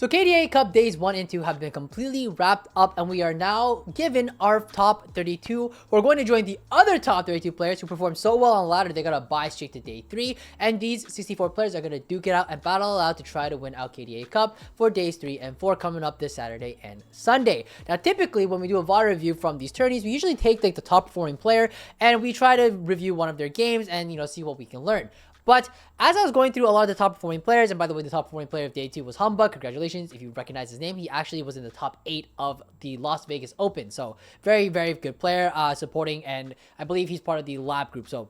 So KDA Cup days 1 and 2 have been completely wrapped up, and we are now given our top 32. We're going to join the other top 32 players who performed so well on ladder they got a bye straight to day 3, and these 64 players are going to duke it out and battle it out to try to win out KDA Cup for days 3 and 4 coming up this Saturday and Sunday. Now typically when we do a VOD review from these tourneys, we usually take like the top performing player and we try to review one of their games and see what we can learn. But as I was going through a lot of the top performing players, and by the way, the top performing player of day 2 was Humbug. Congratulations if you recognize his name. He actually was in the top 8 of the Las Vegas Open. So very, very good player supporting, and I believe he's part of the lab group. So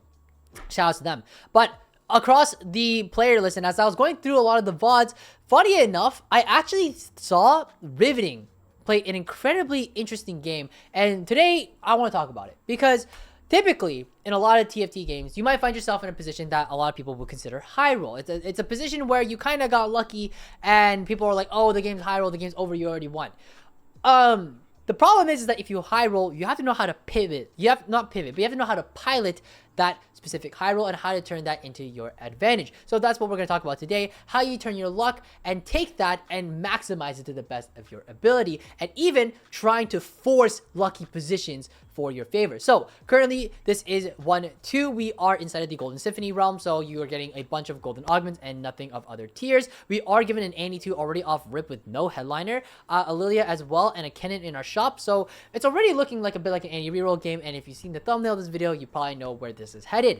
shout out to them. But across the player list, and as I was going through a lot of the VODs, funny enough, I actually saw Riveting play an incredibly interesting game. And today I want to talk about it because typically, in a lot of TFT games, you might find yourself in a position that a lot of people would consider high roll. It's a position where you kind of got lucky and people are like, oh, the game's high roll, the game's over, you already won. The problem is that if you high roll, you have to know how to pivot. You have not pivot, but you have to know how to pilot that specific high roll and how to turn that into your advantage. So that's what we're going to talk about today, how you turn your luck and take that and maximize it to the best of your ability, and even trying to force lucky positions for your favor. So currently this is 1-2. We are inside of the Golden Symphony realm, so you are getting a bunch of golden augments and nothing of other tiers. We are given an Annie 2 already off rip with no headliner, a Lilia as well, and a Kennen in our shop. So it's already looking like a bit like an Annie reroll game, and if you've seen the thumbnail of this video, you probably know where this is headed.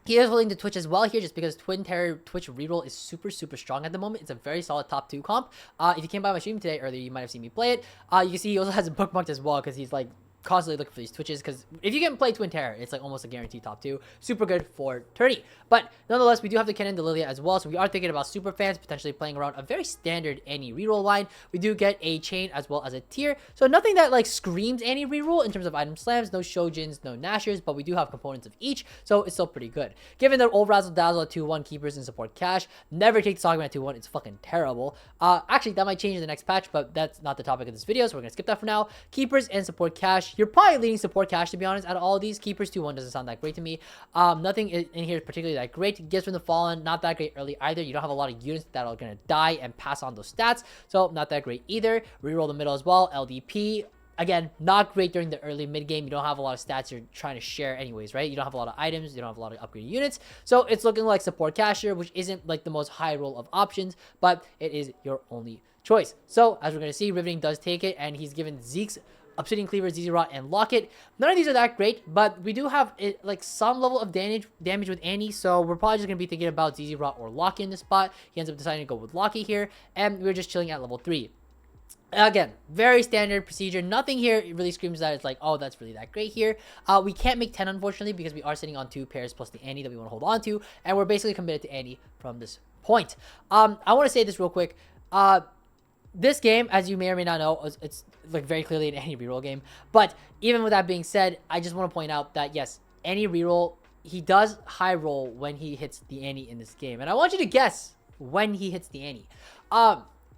He is holding the Twitch as well here just because Twin Terror Twitch reroll is super strong at the moment. It's a very solid top 2 comp. If you came by my stream today earlier, you might have seen me play it. You can see he also has a bookmarked as well because he's like constantly looking for these Twitches, because if you can play Twin Terror, it's like almost a guaranteed top 2. Super good for tourney. But nonetheless, we do have the Kennen, the Lilia as well, so we are thinking about super fans potentially playing around a very standard Annie reroll line. We do get a chain as well as a tier, so nothing that like screams Annie reroll in terms of item slams, no Shojins, no Nashers, but we do have components of each, so it's still pretty good. Given that old Razzle Dazzle at 2-1, keepers and support cash, never take the Sogman at 2-1, it's fucking terrible. Actually, that might change in the next patch, but that's not the topic of this video, so we're gonna skip that for now. Keepers and support cash, you're probably leading support cash, to be honest. Out of all of these, keepers 2-1 doesn't sound that great to me. Nothing in here is particularly that great. Gifts from the Fallen, not that great early either. You don't have a lot of units that are gonna die and pass on those stats, so not that great either. Reroll the middle as well. LDP, again, not great during the early mid game. You don't have a lot of stats you're trying to share anyways, right? You don't have a lot of items, you don't have a lot of upgraded units, so it's looking like support cashier, which isn't like the most high roll of options, but it is your only choice. So as we're going to see, Riveting does take it, and he's given Zeke's Obsidian Cleaver, ZZ Rot, and Locket. None of these are that great, but we do have like some level of damage with Annie, so we're probably just going to be thinking about ZZ Rot or Locket in this spot. He ends up deciding to go with Locket here, and we're just chilling at level 3. Again, very standard procedure. Nothing here really screams that it's like, oh, that's really that great here. We can't make 10, unfortunately, because we are sitting on 2 pairs plus the Annie that we want to hold on to, and we're basically committed to Annie from this point. I want to say this real quick. This game, as you may or may not know, it's like very clearly an Annie reroll game. But even with that being said, I just want to point out that yes, Annie reroll, he does high roll when he hits the Annie in this game, and I want you to guess when he hits the Annie.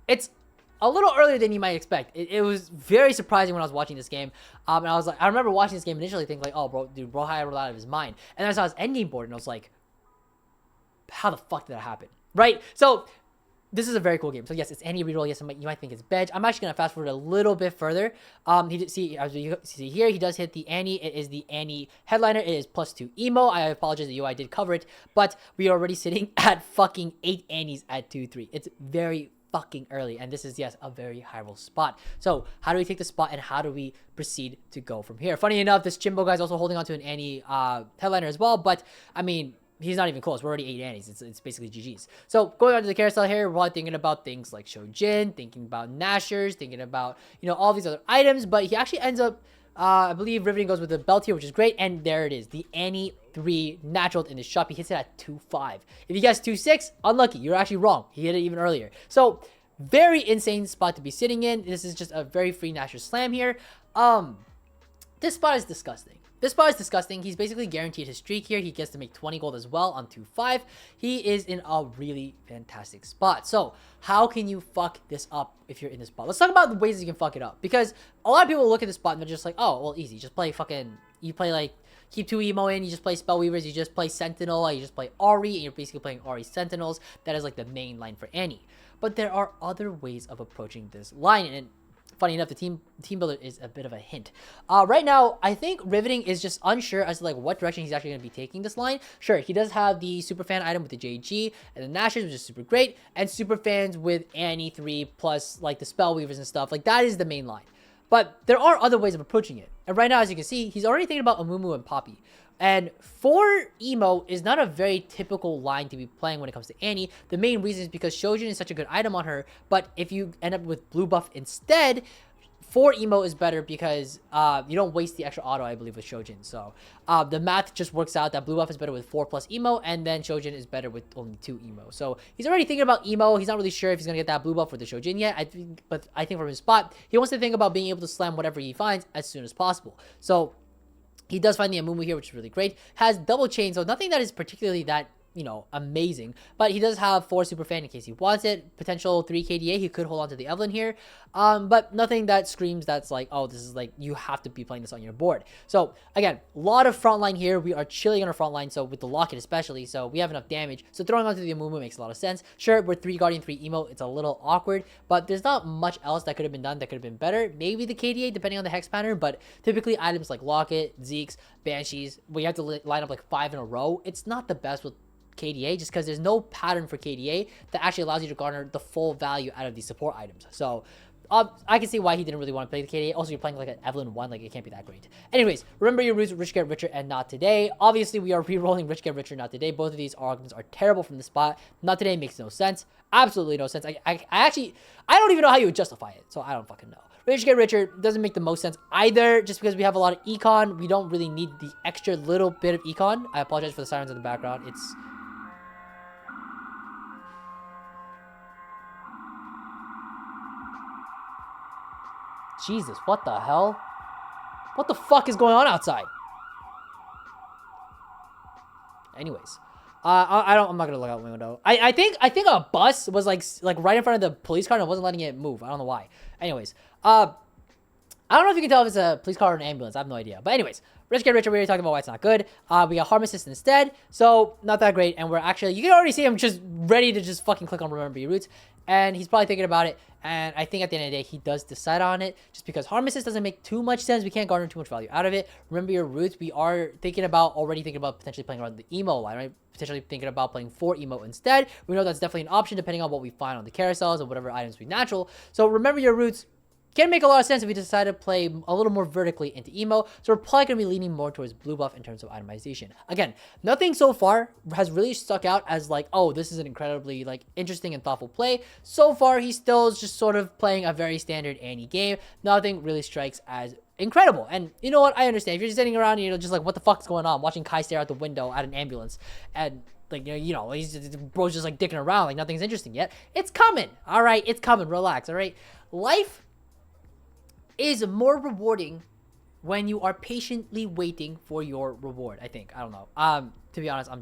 It's a little earlier than you might expect. It was very surprising when I was watching this game. And I was like, I remember watching this game initially thinking like, oh, bro high rolled out of his mind. And then I saw his endgame board and I was like, how the fuck did that happen? Right? So this is a very cool game. So yes, it's Annie reroll. Yes, you might think it's Bedge. I'm actually gonna fast forward a little bit further. See, as you see here, he does hit the Annie. It is the Annie headliner. It is +2 emo. I apologize to you, I did cover it, but we are already sitting at fucking 8 Annies at 2-3. It's very fucking early, and this is, yes, a very high roll spot. So how do we take the spot, and how do we proceed to go from here? Funny enough, this Chimbo guy is also holding on to an Annie headliner as well, but I mean, he's not even close. We're already 8 Annies. It's basically GG's. So going on to the carousel here, we're probably thinking about things like Shojin, thinking about Nashers, thinking about, all these other items, but he actually ends up, I believe Riveting goes with the belt here, which is great, and there it is, the Annie 3 natural in the shop. He hits it at 2-5. If you guess 2-6, unlucky. You're actually wrong. He hit it even earlier. So very insane spot to be sitting in. This is just a very free Nasher slam here. This spot is disgusting. This spot is disgusting. He's basically guaranteed his streak here. He gets to make 20 gold as well on 2-5. He is in a really fantastic spot. So how can you fuck this up if you're in this spot? Let's talk about the ways you can fuck it up, because a lot of people look at this spot and they're just like, oh, well, easy. Just play fucking, you play like, keep 2 emo in, you just play Spell Weavers, you just play Sentinel, you just play Ahri, and you're basically playing Ahri Sentinels. That is like the main line for Annie. but there are other ways of approaching this line. And funny enough, the team builder is a bit of a hint. Right now, I think Riveting is just unsure as to like what direction he's actually going to be taking this line. Sure, he does have the super fan item with the JG and the Nashers, which is super great, and super fans with Annie 3 plus like the spell weavers and stuff. Like that is the main line. But there are other ways of approaching it. And right now, as you can see, he's already thinking about Amumu and Poppy. And for Emo is not a very typical line to be playing when it comes to Annie. The main reason is because Shojin is such a good item on her, but if you end up with blue buff instead, for Emo is better because you don't waste the extra auto, I believe, with Shojin. So the math just works out that blue buff is better with 4+ Emo, and then Shojin is better with only 2 Emo. So he's already thinking about Emo. He's not really sure if he's going to get that blue buff for the Shojin yet. But I think from his spot, he wants to think about being able to slam whatever he finds as soon as possible. So he does find the Amumu here, which is really great. Has double chain, so nothing that is particularly that, you know, amazing. But he does have 4 super fan in case he wants it. Potential 3 KDA. He could hold on to the Evelyn here. But nothing that screams that's like, oh, this is like, you have to be playing this on your board. So again, a lot of front line here. We are chilling on our front line, so with the Locket especially, so we have enough damage. So throwing onto the Amumu makes a lot of sense. Sure, we're 3 Guardian, 3 Emo. It's a little awkward, but there's not much else that could have been done that could have been better. Maybe the KDA, depending on the hex pattern, but typically items like Locket, Zeke's, Banshees, where you have to line up like 5 in a row, it's not the best with KDA, just because there's no pattern for KDA that actually allows you to garner the full value out of these support items. So I can see why he didn't really want to play the KDA. Also, you're playing like an Evelyn 1, like it can't be that great. Anyways, remember your roots, Rich Get Richer and Not Today. Obviously, we are re-rolling Rich Get Richer, Not Today. Both of these arguments are terrible from the spot. Not Today makes no sense. Absolutely no sense. I don't even know how you would justify it, so I don't fucking know. Rich Get Richer doesn't make the most sense either, just because we have a lot of econ. We don't really need the extra little bit of econ. I apologize for the sirens in the background. It's... Jesus, what the hell? What the fuck is going on outside? Anyways, I'm not gonna look out the window. I think a bus was like right in front of the police car and it wasn't letting it move. I don't know why. Anyways, I don't know if you can tell if it's a police car or an ambulance. I have no idea. But anyways, Rich Get Richer, we already talked about why it's not good. We got Harm Assist instead, so not that great. And we're actually, you can already see him just ready to just fucking click on Remember Your Roots. And he's probably thinking about it. And I think at the end of the day, he does decide on it. Just because Harm Assist doesn't make too much sense. We can't garner too much value out of it. Remember Your Roots, we are already thinking about potentially playing around the Emo line, right? Potentially thinking about playing 4 Emo instead. We know that's definitely an option depending on what we find on the carousels and whatever items we natural. So Remember Your Roots can make a lot of sense if we decide to play a little more vertically into Emo. So we're probably going to be leaning more towards blue buff in terms of itemization. Again, nothing so far has really stuck out as like, oh, this is an incredibly like interesting and thoughtful play. So far, he still is just sort of playing a very standard Annie game. Nothing really strikes as incredible. And you know what? I understand. If you're just sitting around, you know, just like, what the fuck's going on? Watching Kai stare out the window at an ambulance and like, he's bro's just like dicking around like nothing's interesting yet. It's coming. All right. It's coming. Relax. All right. Life is more rewarding when you are patiently waiting for your reward, I think. I don't know. To be honest, I'm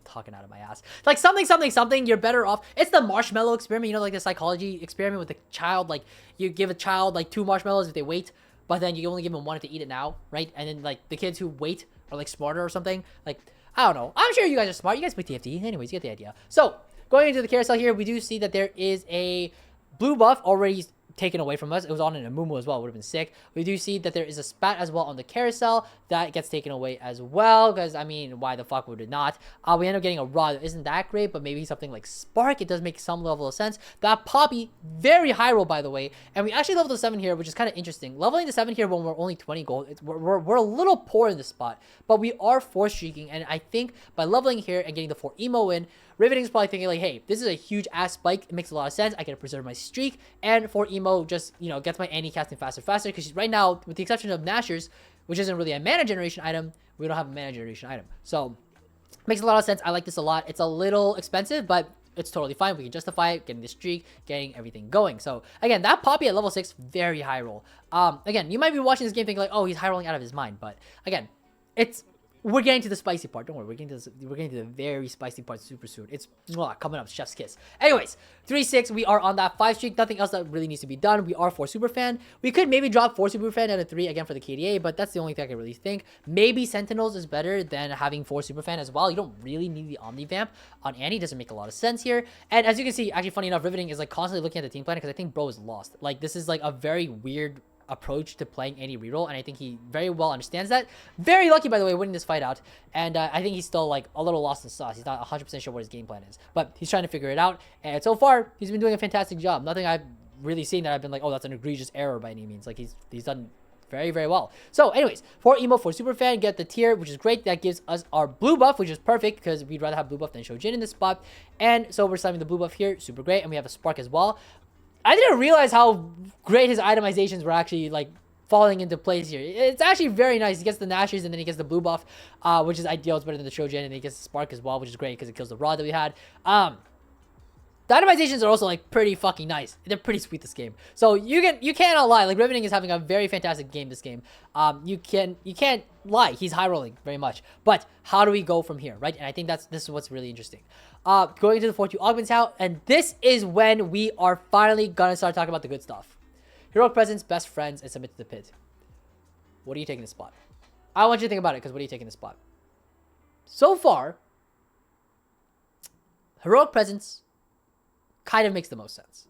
talking out of my ass. Like something, you're better off. It's the marshmallow experiment, you know, like the psychology experiment with the child. Like, you give a child like 2 marshmallows if they wait, but then you only give them 1 if they eat it now, right? And then like the kids who wait are like smarter or something. Like, I don't know. I'm sure you guys are smart. You guys play TFT. Anyways, you get the idea. So, going into the carousel here, we do see that there is a blue buff already taken away from us. It was on an Amumu as well. It would have been sick. We do see that there is a spat as well on the carousel that gets taken away as well, because I mean, why the fuck would it not? We end up getting a Raw that isn't that great, but maybe something like Spark. It does make some level of sense. That Poppy, very high roll, by the way, and we actually leveled to 7 here, which is kind of interesting. Leveling to 7 here when we're only 20 gold, we're a little poor in this spot, but we are 4 streaking, and I think by leveling here and getting the 4 Emo in, Riveting is probably thinking like, hey, this is a huge ass spike. It makes a lot of sense. I can preserve my streak, and 4 Emo just, gets my Annie casting faster, because right now, with the exception of Nashers, which isn't really a mana generation item, we don't have a mana generation item. So, makes a lot of sense. I like this a lot. It's a little expensive, but it's totally fine. We can justify it, getting the streak, getting everything going. So, again, that Poppy at level 6, very high roll. Again, you might be watching this game thinking like, oh, he's high rolling out of his mind, but again, it's we're getting to the spicy part. Don't worry, we're getting to the very spicy part super soon. It's coming up, chef's kiss. Anyways, 3-6, we are on that 5 streak. Nothing else that really needs to be done. We are 4 superfan. We could maybe drop 4 superfan and a 3 again for the KDA, but that's the only thing I can really think. Maybe Sentinels is better than having 4 superfan as well. You don't really need the Omni Vamp on Annie. Doesn't make a lot of sense here. And as you can see, actually funny enough, Riveting is like constantly looking at the team plan because I think bro is lost. Like this is like a very weird approach to playing any reroll, and I think he very well understands that. Very lucky, by the way, winning this fight out, and I think he's still like a little lost in sauce. He's not 100% sure what his game plan is, but he's trying to figure it out, and so far he's been doing a fantastic job. Nothing I've really seen that I've been like, oh, that's an egregious error by any means. Like he's done very, very well. So anyways, 4 emo for superfan, get the tier, which is great. That gives us our blue buff, which is perfect because we'd rather have blue buff than Shojin in this spot, and so we're slamming the blue buff here, super great. And we have a spark as well. I didn't realize how great his itemizations were actually like falling into place here. It's actually very nice. He gets the Nashers and then he gets the blue buff, which is ideal. It's better than the Shojin, and then he gets the spark as well, which is great because it kills the rod that we had. The itemizations are also like pretty fucking nice. They're pretty sweet this game. So you cannot lie. Like Riveting is having a very fantastic game this game. You can't lie. He's high rolling very much. But how do we go from here, right? And I think this is what's really interesting. Going into the 4-2 augments out, and this is when we are finally gonna start talking about the good stuff. Heroic presence, best friends, and submit to the pit. What are you taking this spot? I want you to think about it, because what are you taking this spot? So far, heroic presence kind of makes the most sense.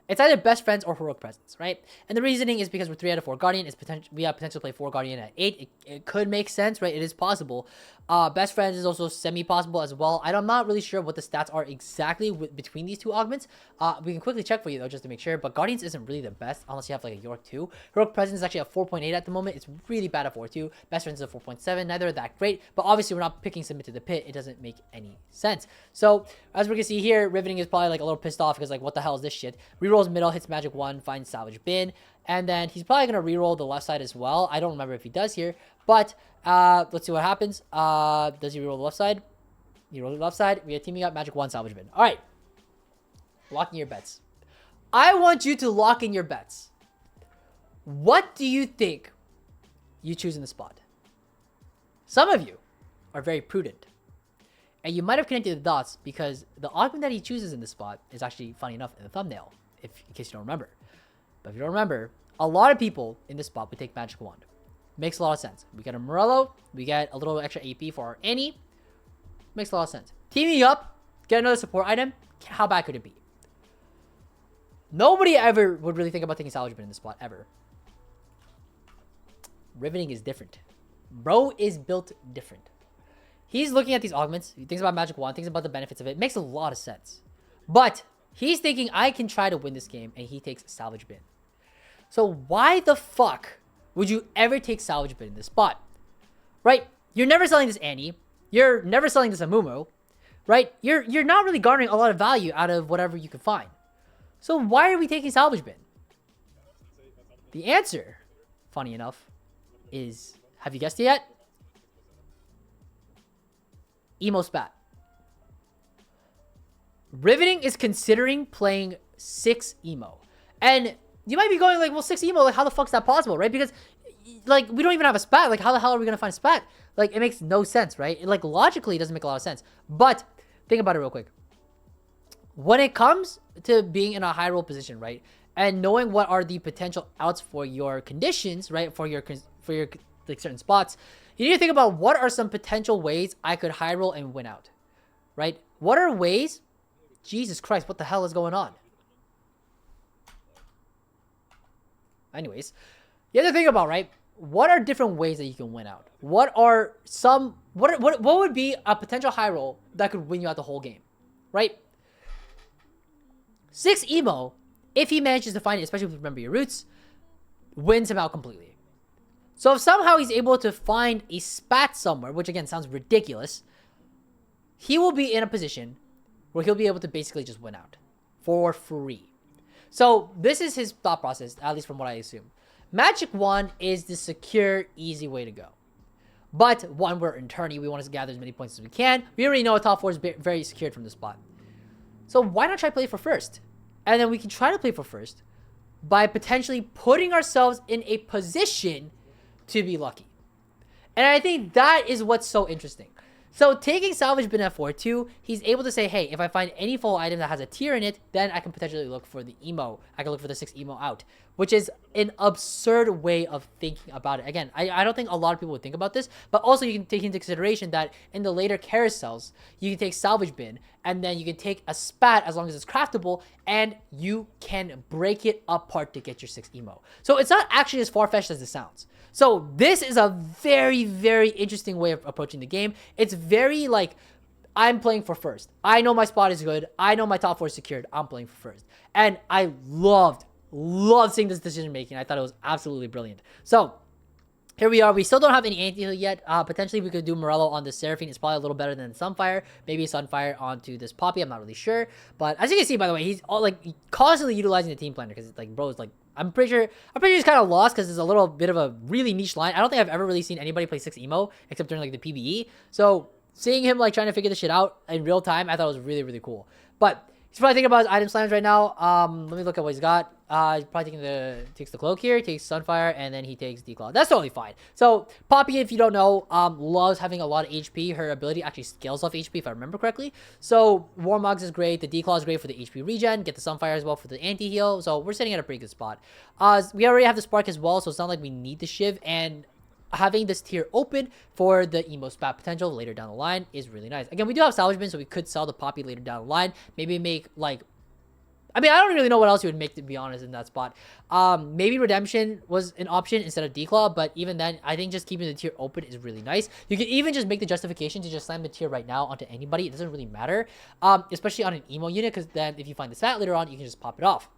It's either best friends or heroic presence, right? And the reasoning is because we're 3 out of 4 guardian. We have potential to play 4 guardian at 8. It could make sense, right? It is possible. Best friends is also semi-possible as well. I'm not really sure what the stats are exactly between these 2 augments. We can quickly check for you though, just to make sure. But guardians isn't really the best unless you have like a York 2. Heroic presence is actually at 4.8 at the moment. It's really bad at 4.2. Best friends is at 4.7. Neither are that great. But obviously we're not picking submit to the pit. It doesn't make any sense. So as we can see here, Riveting is probably like a little pissed off because like, what the hell is this shit? Rerolls middle, hits magic 1, finds salvage bin, and then he's probably gonna reroll the left side as well. I don't remember if he does here, but let's see what happens. Does he reroll the left side? He rolled the left side. We are teaming up, magic 1, salvage bin. All right, locking your bets. I want you to lock in your bets. What do you think you choose in the spot? Some of you are very prudent, and you might have connected the dots because the augment that he chooses in this spot is actually, funny enough, in the thumbnail, in case you don't remember. But if you don't remember, a lot of people in this spot would take Magic Wand. Makes a lot of sense. We get a Morello, we get a little extra AP for our Annie. Makes a lot of sense. Teaming up, get another support item. How bad could it be? Nobody ever would really think about taking Salvage Bin in this spot, ever. Riveting is different. Bro is built different. He's looking at these augments. He thinks about Magic Wand, thinks about the benefits of it. Makes a lot of sense. But he's thinking, I can try to win this game, and he takes Salvage Bin. So why the fuck would you ever take Salvage Bin in this spot? Right? You're never selling this Annie. You're never selling this Amumu. Right? You're not really garnering a lot of value out of whatever you can find. So why are we taking Salvage Bin? The answer, funny enough, is, have you guessed it yet? Emo Spat. Riveting is considering playing 6 emo. And you might be going like, well, 6 emo, like how the fuck's that possible, right? Because like we don't even have a spat. Like how the hell are we gonna find a spat? Like it makes no sense, right? Like logically it doesn't make a lot of sense. But think about it real quick. When it comes to being in a high roll position, right? And knowing what are the potential outs for your conditions, right? For your like certain spots, you need to think about what are some potential ways I could high roll and win out, right? What are ways? Jesus Christ, what the hell is going on? Anyways, you have to think about, right? What are different ways that you can win out? What are some, what would be a potential high roll that could win you out the whole game, right? 6 emo, if he manages to find it, especially if you remember your roots, wins him out completely. So if somehow he's able to find a spat somewhere, which again sounds ridiculous, he will be in a position where he'll be able to basically just win out for free. So this is his thought process, at least from what I assume. Magic Wand is the secure, easy way to go. But one, we're in tourney, we want to gather as many points as we can. We already know a top 4 is very secured from the spot. So why not try play for first? And then we can try to play for first by potentially putting ourselves in a position to be lucky. And I think that is what's so interesting. So taking Salvage bin at 4-2, he's able to say, hey, if I find any full item that has a tier in it, then I can potentially look for the emo. I can look for the 6 emo out, which is an absurd way of thinking about it. Again, I don't think a lot of people would think about this, but also you can take into consideration that in the later carousels, you can take Salvage bin, and then you can take a spat as long as it's craftable, and you can break it apart to get your 6 emo. So it's not actually as far-fetched as it sounds. So this is a very, very interesting way of approaching the game. It's very like, I'm playing for first. I know my spot is good. I know my top 4 is secured. I'm playing for first. And I loved seeing this decision making. I thought it was absolutely brilliant. So here we are. We still don't have any anti-heal yet. Potentially we could do Morello on the Seraphine. It's probably a little better than Sunfire. Maybe Sunfire onto this Poppy. I'm not really sure. But as you can see, by the way, he's all like constantly utilizing the team planner because it's like, bro, it's like, I'm pretty sure he's kind of lost because it's a little bit of a really niche line. I don't think I've ever really seen anybody play 6 emo except during like the PvE. So seeing him like trying to figure this shit out in real time, I thought it was really, really cool. But he's probably thinking about his item slams right now. Let me look at what he's got. He's probably takes the cloak here, takes Sunfire, and then he takes Declaw. That's totally fine. So Poppy, if you don't know, loves having a lot of HP. Her ability actually scales off HP if I remember correctly. So Warmogs is great. The Declaw is great for the HP regen. Get the Sunfire as well for the anti-heal. So we're sitting at a pretty good spot. We already have the Spark as well, so it's not like we need the Shiv, and having this tier open for the emo spat potential later down the line is really nice. Again, we do have Salvage bin, so we could sell the Poppy later down the line. Maybe make like, I mean, I don't really know what else you would make, to be honest, in that spot. Maybe Redemption was an option instead of Declaw, but even then, I think just keeping the tier open is really nice. You can even just make the justification to just slam the tier right now onto anybody. It doesn't really matter, especially on an emo unit, because then if you find the stat later on, you can just pop it off.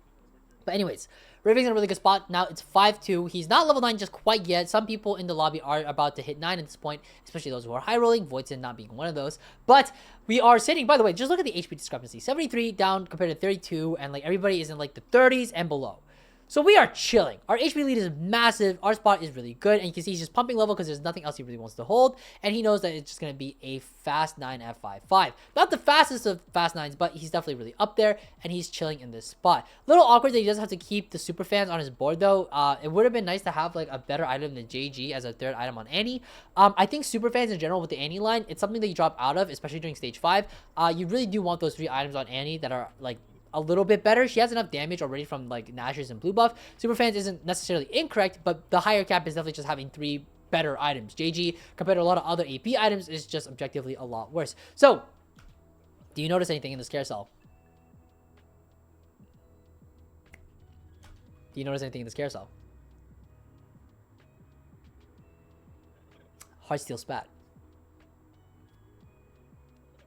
But anyways, Raving's in a really good spot. Now it's 5-2. He's not level 9 just quite yet. Some people in the lobby are about to hit 9 at this point, especially those who are high rolling, Voidson not being one of those. But we are sitting, by the way, just look at the HP discrepancy. 73 down compared to 32, and like everybody is in like the 30s and below. So we are chilling. Our HP lead is massive. Our spot is really good. And you can see he's just pumping level because there's nothing else he really wants to hold. And he knows that it's just going to be a fast 9 at 5-5. Not the fastest of fast 9s, but he's definitely really up there. And he's chilling in this spot. A little awkward that he doesn't have to keep the super fans on his board, though. It would have been nice to have like a better item than JG as a third item on Annie. I think super fans in general with the Annie line, it's something that you drop out of, especially during stage 5. You really do want those 3 items on Annie that are like a little bit better. She has enough damage already from like Nashers and blue buff. Super fans isn't necessarily incorrect, but the higher cap is definitely just having 3 better items. JG compared to a lot of other AP items is just objectively a lot worse. So do you notice anything in this carousel? Do you notice anything in this carousel? Heartsteel spat.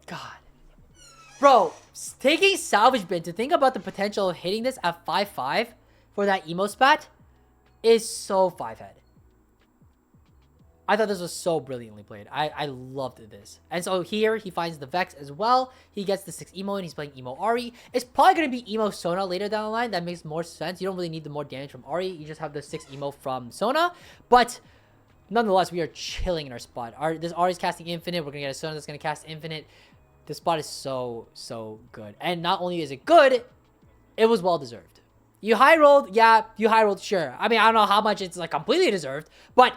God. Bro, taking Salvage bin to think about the potential of hitting this at 5-5 for that emo spat is so 5-head. I thought this was so brilliantly played. I loved this. And so here he finds the Vex as well. He gets the 6 emo and he's playing emo Ari. It's probably going to be emo Sona later down the line. That makes more sense. You don't really need the more damage from Ari. You just have the 6 emo from Sona. But nonetheless, we are chilling in our spot. This Ari's casting infinite. We're going to get a Sona that's going to cast infinite. This spot is so, so good. And not only is it good, it was well deserved. You high rolled, yeah, you high rolled, sure. I mean, I don't know how much it's like completely deserved, but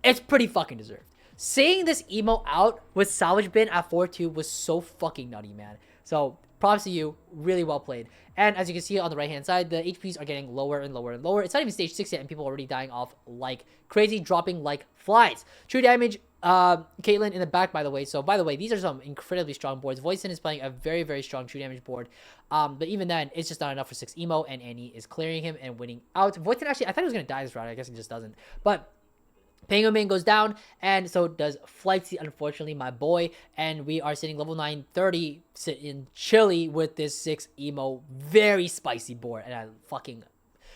it's pretty fucking deserved. Seeing this emo out with Salvage bin at 4-2 was so fucking nutty, man. So props to you, really well played. And as you can see on the right hand side, the HPs are getting lower and lower and lower. It's not even stage 6 yet, and people are already dying off like crazy, dropping like flies. True damage, Caitlyn in the back, by the way. So by the way, these are some incredibly strong boards. Voicen is playing a very, very strong true damage board. But even then, it's just not enough for 6 emo, and Annie is clearing him and winning out. Voicen actually, I thought he was gonna die this round. I guess he just doesn't. But Penguin goes down, and so does Flightsy, unfortunately, my boy. And we are sitting level 930, sitting chilly with this 6 emo, very spicy board. And I fucking,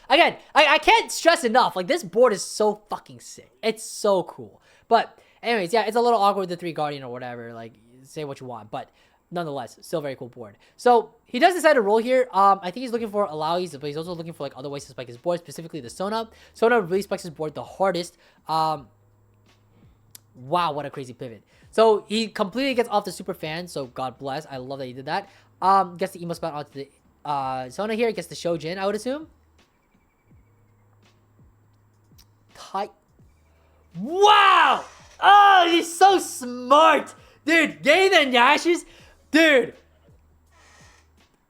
again, I can't stress enough, like, this board is so fucking sick. It's so cool. But anyways, yeah, it's a little awkward with the 3 Guardian or whatever, like, say what you want, but nonetheless, still very cool board. So he does decide to roll here. I think he's looking for Alaois, but he's also looking for like other ways to spike his board, specifically the Sona. Sona really spikes his board the hardest. Wow, what a crazy pivot. So he completely gets off the super fan, so God bless. I love that he did that. Gets the emo spot onto the Sona here, gets the Shojin, I would assume. Tight. Wow! Oh, he's so smart. Dude, getting the Nashers. Dude.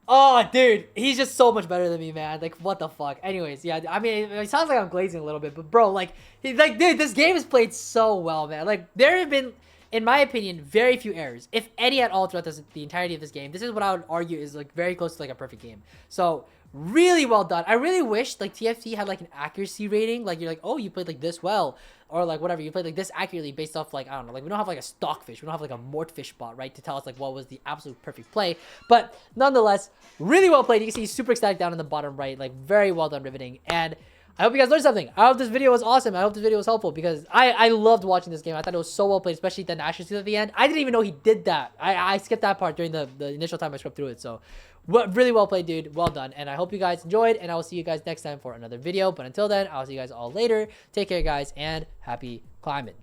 Oh, dude, he's just so much better than me, man. Like, what the fuck? Anyways, yeah, I mean, it sounds like I'm glazing a little bit, but bro, like, dude, this game is played so well, man. Like, there have been, in my opinion, very few errors, if any at all, throughout the entirety of this game. This is what I would argue is, like, very close to, like, a perfect game. So, really well done. I really wish, like, TFT had, like, an accuracy rating. Like, you're like, oh, you played, like, this well. Or, like, whatever, you played, like, this accurately based off, like, I don't know. Like, we don't have, like, a stockfish. We don't have, like, a mortfish bot, right? To tell us, like, what was the absolute perfect play. But, nonetheless, really well played. You can see super ecstatic down in the bottom right. Like, very well done riveting. And I hope you guys learned something. I hope this video was awesome. I hope this video was helpful because I loved watching this game. I thought it was so well played, especially the Nashers at the end. I didn't even know he did that. I skipped that part during the initial time I scrubbed through it. So, really well played, dude. Well done. And I hope you guys enjoyed. And I will see you guys next time for another video. But until then, I'll see you guys all later. Take care, guys, and happy climbing.